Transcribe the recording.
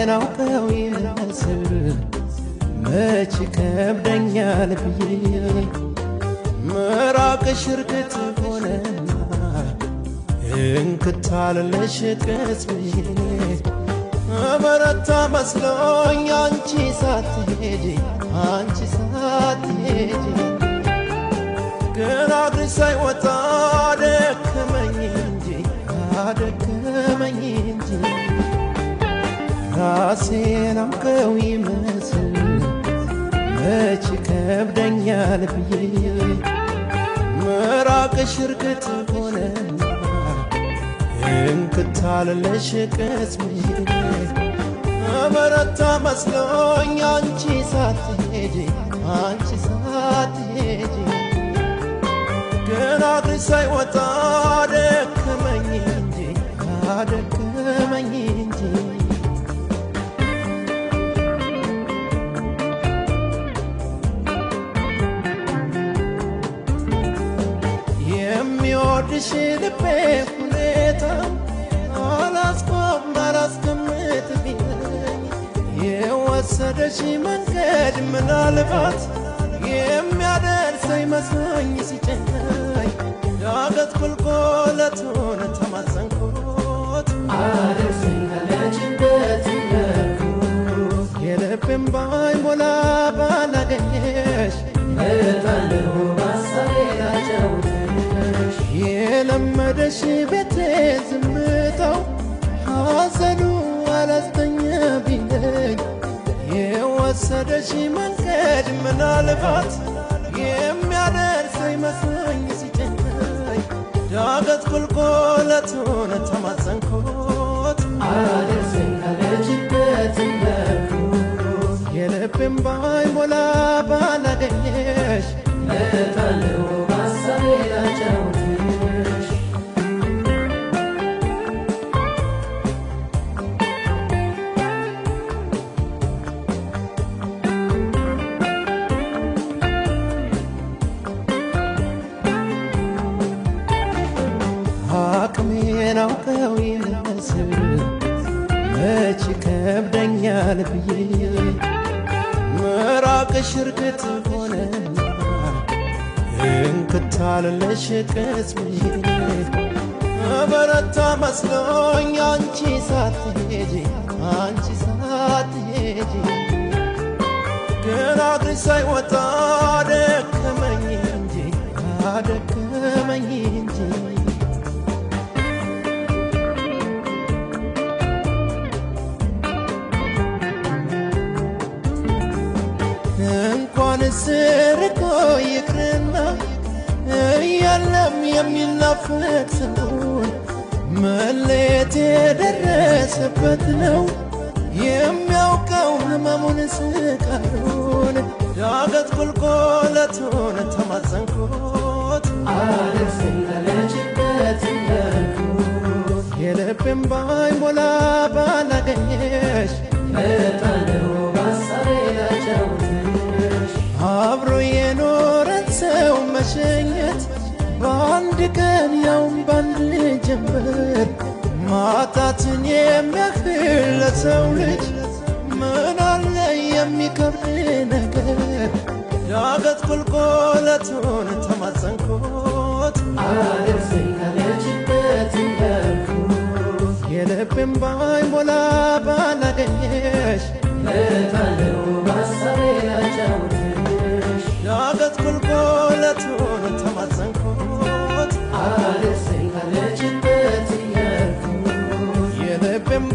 አቅሜን አውቀው ይመስል መች ከብደኛል ብዬ ምራቅሽ እርግጥ ሆነና እንክታለለሽ ቅስሜ በረታ መስሎኝ አንቺ ሳትሄጂ ግን አግሽ ሳይወጣ አደከመኝ እንጂ ራሴን አውቀው ይመስል መች ከብደኛል ብዬ ምራቅሽ እርግጥ ሆነና እንክታለለሽ ቅስሜ በረታ መስሎኝ አንቺ ሳትሄጂ ግን አግሽ ሳይወጣ አደከመኝ እንጂ የሚወድሽ ልቤ ሁኔታ አላስቀምጥ ቢለኝ የወሰደሽ መንገድ ምናልባት የሚያደርሰኝ መስሎኝ ሲጨነኝ ዳገት ቁልቁለቱን ተማጸንኩት አደርሰኝ ካለችበት ያልኩት የልቤን ባይሞላ ባላገኘሽ እመጣለሁ ባሳቤ ላጫውትሽ የለመደሽ ቤቴ ዝምታው ሐዘኑ አላስተኛ ቢለኝ የወሰደሽ መንገድ ምናልባት የሚያደርሰኝ መስሎኝ ሲጨነኝ ዳገት ቁልቁለቱን ተማጸንኩት አደርሰኝ ካለችበት ያልኩት የልቤን ባይሞላ ባላገኘሽ እመጣለሁ ባሳቤ ላጫውትሽ አቅሜን አውቀው ይመስል መች ከብደኛል ብዬ ምራቅሽ እርግጥ ሆነና እንክታለለሽ ቅስሜ በረታ መስሎኝ አንቺ ሳትሄጂ ግን አግሽ ሳይወጣ አደከመኝ እንጂ እንኳንስ ርቆ ይቅርና እያለም የሚናፍቅ ሰውን መለየት የደረሰበት ነው የሚያውቀው ህመሙን ስቃዩን ዳገት ቁልቁለቱን ተማጸንኩት አደርሰኝ ካለችበት ያልኩት የልቤን ባይሞላ ባላገኘሽ እመጣለሁ ባሳቤ ላጫውትሽ አብሮ የኖረን ሰው መሸኘት በአንድ ቀን ያውም ባንድ ጀንበር ማጣትን የሚያክል ለሰው ልጅ ምን አለ የሚከብድ ነገር ዳገት ቁልቁለቱን ተማጸንኩት አደርሰኝ ካለችበት ያልኩት የልቤን ባይሞላ ባላገኘሽ እመጣለሁ ባሳቤ ላጫውትሽ ዳገት ቁልቁለቱን ተማጸንኩት አደርሰኝ ካለችበት ያልኩት የልቤን